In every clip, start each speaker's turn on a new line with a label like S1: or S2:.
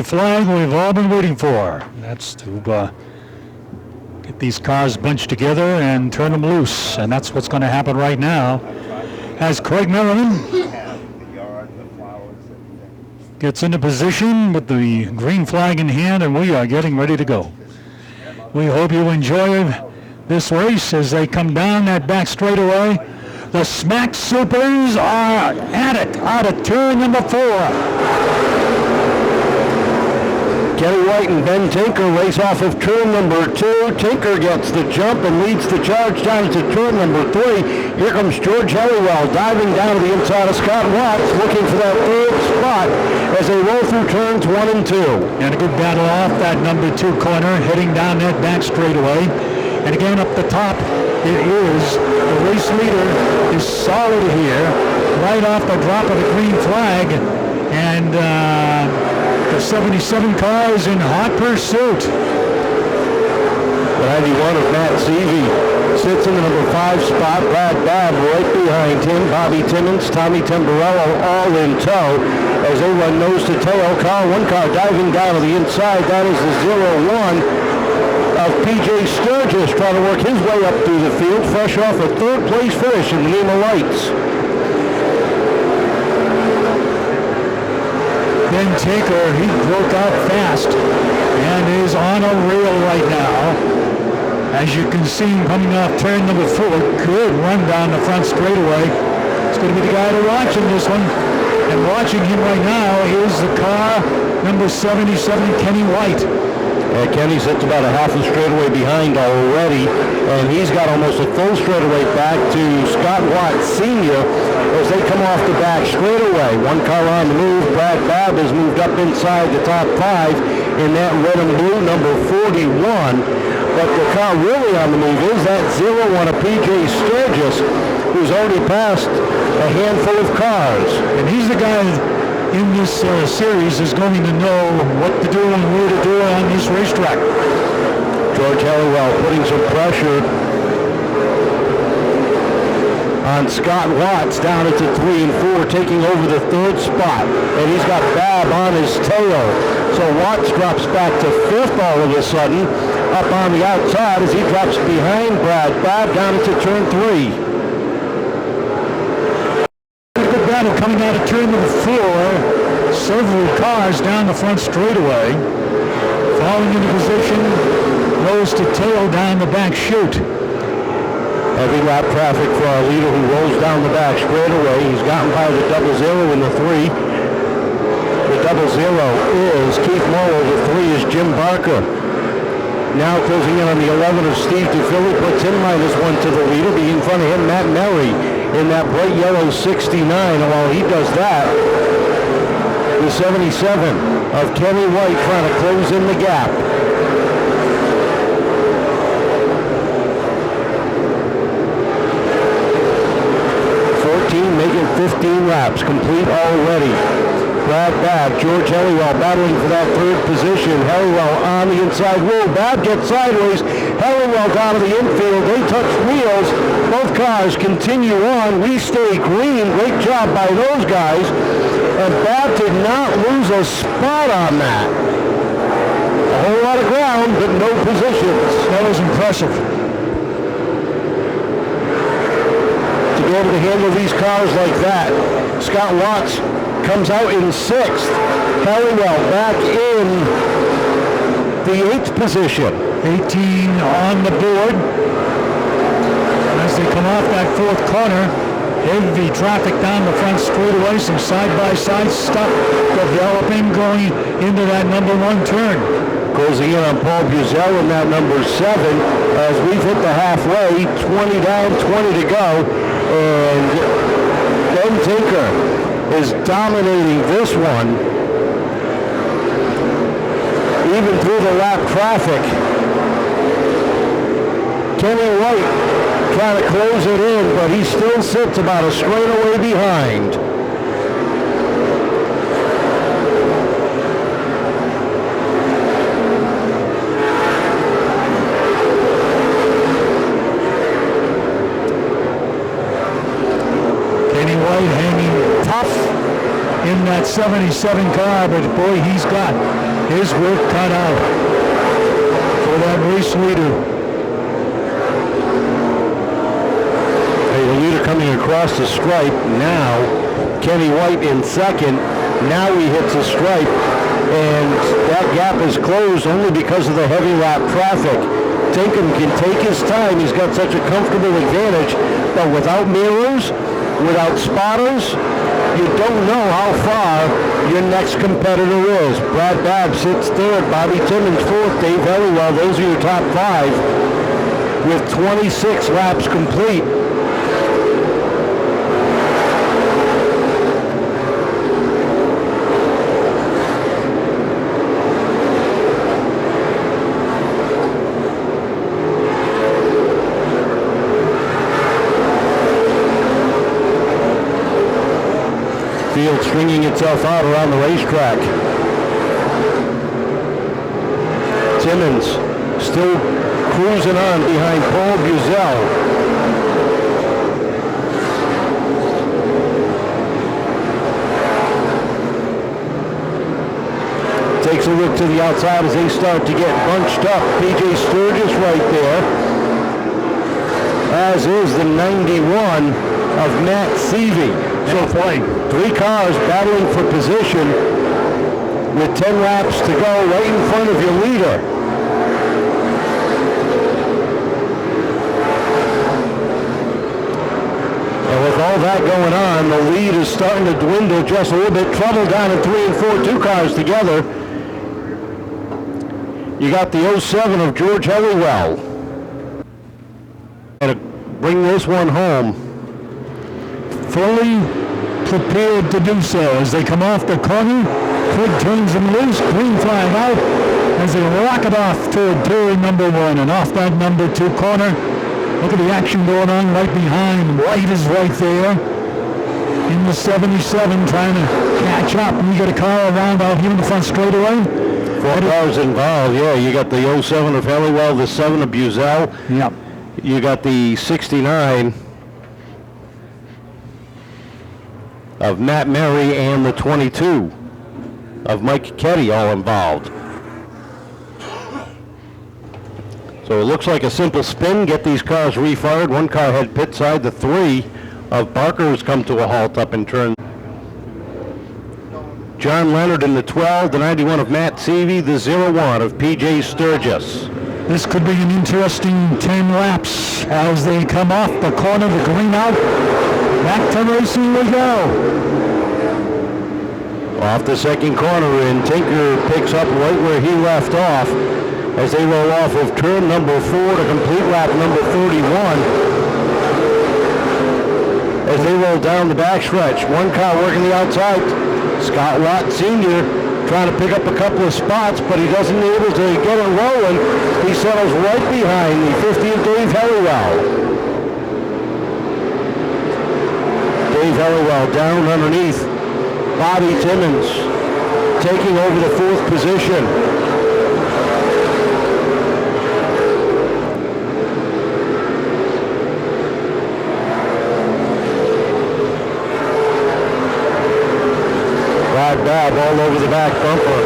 S1: flag we've all been waiting for. That's to get these cars bunched together and turn them loose. And that's what's going to happen right now as Craig Merriman gets into position with the green flag in hand, and we are getting ready to go. We hope you enjoy this race as they come down that back straightaway. The SMAC Supers are at it out of turn number 4.
S2: Kenny White and Ben Tinker race off of turn number 2. Tinker gets the jump and leads the charge down to turn number 3. Here comes George Helliwell diving down to the inside of Scott Watts, looking for that 3rd spot as they roll through turns 1 and 2.
S1: And a good battle off that number 2 corner, heading down that back straightaway. And again up the top, it is the race leader is solid here, right off the drop of the green flag. And the 77 car is in hot pursuit.
S2: The 91 of Matt Seavey sits in the number 5 spot. Brad Babb right behind him. Bobby Timmons, Tommy Tamburello all in tow as they run nose to tail. One car diving down to the inside. That is the 0-1 of P.J. Sturgis trying to work his way up through the field, fresh off a 3rd place finish in the NEMA Lites.
S1: Ben Tinker, he broke out fast and is on a rail right now. As you can see him coming off turn number 4, good run down the front straightaway. It's going to be the guy to watch in this one. And watching him right now is the car number 77, Kenny White.
S2: Kenny sits about a half a straightaway behind already, and he's got almost a full straightaway back to Scott Watts Sr. as they come off the back straightaway. One car on the move. Brad Babb has moved up inside the top 5 in that red and blue number 41. But the car really on the move is that 0-1 of P.J. Sturgis, who's already passed a handful of cars.
S1: And he's the guy in this series is going to know what to do and where to do on this racetrack.
S2: George Helliwell putting some pressure on Scott Watts down into 3 and 4, taking over the 3rd spot. And he's got Babb on his tail. So Watts drops back to 5th all of a sudden, up on the outside as he drops behind Brad Babb down into turn 3.
S1: Battle coming out of turn number 4. Several cars down the front straightaway. Falling into position, nose to tail down the back chute.
S2: Heavy lap traffic for our leader who rolls down the back straightaway. He's gotten by the 0-0 in the 3. The 0-0 is Keith Morrow. The 3 is Jim Barker. Now closing in on the 11 of Steve DeFilly, puts him -1 to the leader. Be in front of him, Matt Merry in that bright yellow 69. And while he does that, the 77 of Kenny White trying to close in the gap. Making 15 laps complete already. Brad Babb, George Helliwell battling for that 3rd position. Helliwell on the inside wheel. Babb gets sideways. Helliwell down to the infield. They touch wheels. Both cars continue on. We stay green. Great job by those guys. And Babb did not lose a spot on that. A whole lot of ground, but no positions.
S1: That was impressive.
S2: To be able to handle these cars like that. Scott Watts comes out in 6th. Helliwell back in the 8th position.
S1: 18 on the board. As they come off that 4th corner, heavy traffic down the front straightaway, some side-by-side stuff developing going into that number 1 turn.
S2: Closing in on Paul Buzel in that number 7 as we've hit the halfway, 20 down, 20 to go. And Ben Tinker is dominating this one, even through the lap traffic. Kenny White trying to close it in, but he still sits about a straightaway behind.
S1: Hanging tough in that 77 car, but boy, he's got his work cut out for that race leader.
S2: Hey, the leader coming across the stripe now. Kenny White in second. Now he hits the stripe, and that gap is closed only because of the heavy lap traffic. Seekonk can take his time. He's got such a comfortable advantage, but without mirrors, without spotters, you don't know how far your next competitor is. Babb sits third, Bobby Timmons fourth, Dave Helliwell. Those are your top five with 26 laps complete. Field stringing itself out around the racetrack. Timmons still cruising on behind Paul Buzel. Takes a look to the outside as they start to get bunched up. PJ Sturgis right there, as is the 91 of Matt Seavey. So three cars battling for position with 10 laps to go right in front of your leader. And with all that going on, the lead is starting to dwindle just a little bit. Trouble down in 3 and 4, two cars together. You got the 07 of George Helliwell. And to bring this one home.
S1: Fully prepared to do so as they come off the corner. Craig turns them loose, green flag out as they rocket off toward turn number one, and off that number 2 corner. Look at the action going on right behind. White is right there in the 77 trying to catch up, and you got a car around out here in the front straightaway.
S2: 4 cars involved, yeah. You got the 07 of Helliwell, the 7 of Buzel.
S1: Yep.
S2: You got the 69 of Matt Murray and the 22 of Mike Ketty all involved. So it looks like a simple spin, get these cars refired. One car head pit side, the 3 of Barker has come to a halt up in turn. John Leonard in the 12, the 91 of Matt Seavey, the 01 of PJ Sturgis.
S1: This could be an interesting 10 laps as they come off the corner, the green out. Back to racing we go.
S2: Off the second corner, and Tinker picks up right where he left off as they roll off of turn number 4 to complete lap number 31. As they roll down the backstretch, one car working the outside. Scott Watt Sr. trying to pick up a couple of spots, but he doesn't able to get it rolling. He settles right behind the 50 of Dave Helliwell. Dave Helliwell down underneath Bobby Timmons, taking over the 4th position. Babb all over the back bumper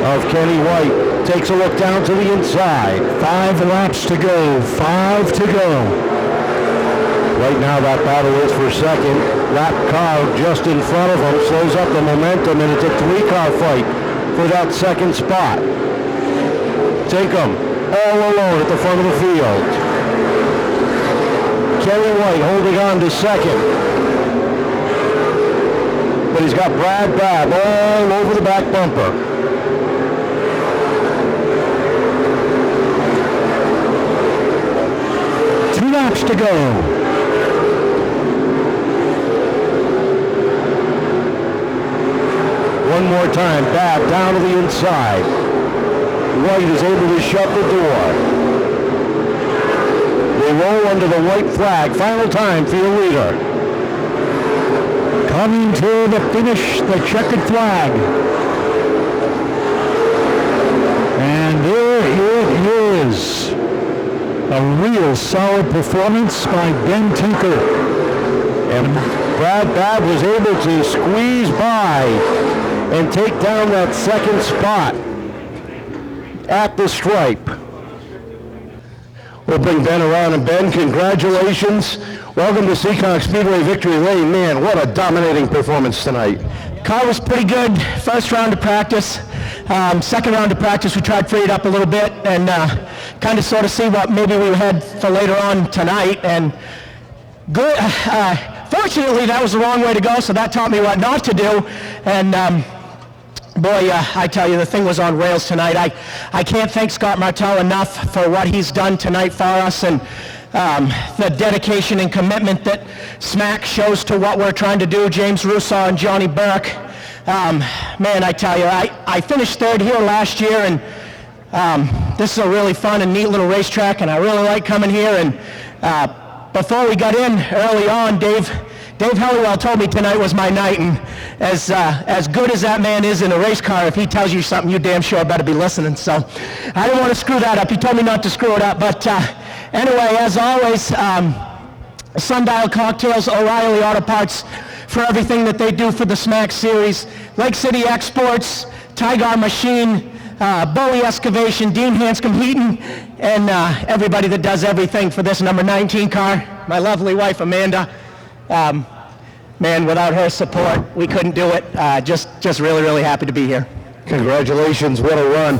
S2: of Kenny White. Takes a look down to the inside.
S1: 5 laps to go. 5 to go.
S2: Right now that battle is for second. Lap car just in front of him slows up the momentum, and it's a 3-car fight for that second spot. Seekonk all alone at the front of the field. Kenny White holding on to second. But he's got Babb all over the back bumper.
S1: Two laps to go.
S2: One more time, Babb down to the inside. White is able to shut the door. They roll under the white flag. Final time for your leader.
S1: Coming to the finish, the checkered flag. And there it is. A real solid performance by Ben Tinker.
S2: And Babb was able to squeeze by and take down that second spot. at the stripe. We'll bring Ben around, and Ben, congratulations. Welcome to Seekonk Speedway Victory Lane. Man, what a dominating performance tonight.
S3: Car was pretty good. First round of practice. Second round of practice, we tried to free it up a little bit and kind of sort of see what maybe we had for later on tonight. And good. Fortunately, that was the wrong way to go, so that taught me what not to do. And boy, I tell you, the thing was on rails tonight. I can't thank Scott Martell enough for what he's done tonight for us, and the dedication and commitment that SMAC shows to what we're trying to do. James Russo and Johnny Burke. Man, I tell you, I finished third here last year, and this is a really fun and neat little racetrack, and I really like coming here. And before we got in early on, Dave Helliwell told me tonight was my night, and as good as that man is in a race car, if he tells you something, you damn sure better be listening. So I didn't want to screw that up. He told me not to screw it up, but anyway, as always, Sundial Cocktails, O'Reilly Auto Parts for everything that they do for the SMAC Series, Lake City Exports, Tigar Machine, Bowie Excavation, Dean Hanscom Heaton, and everybody that does everything for this number 19 car. My lovely wife, Amanda. Man, without her support, we couldn't do it. Just really, really happy to be here.
S2: Congratulations, what a run.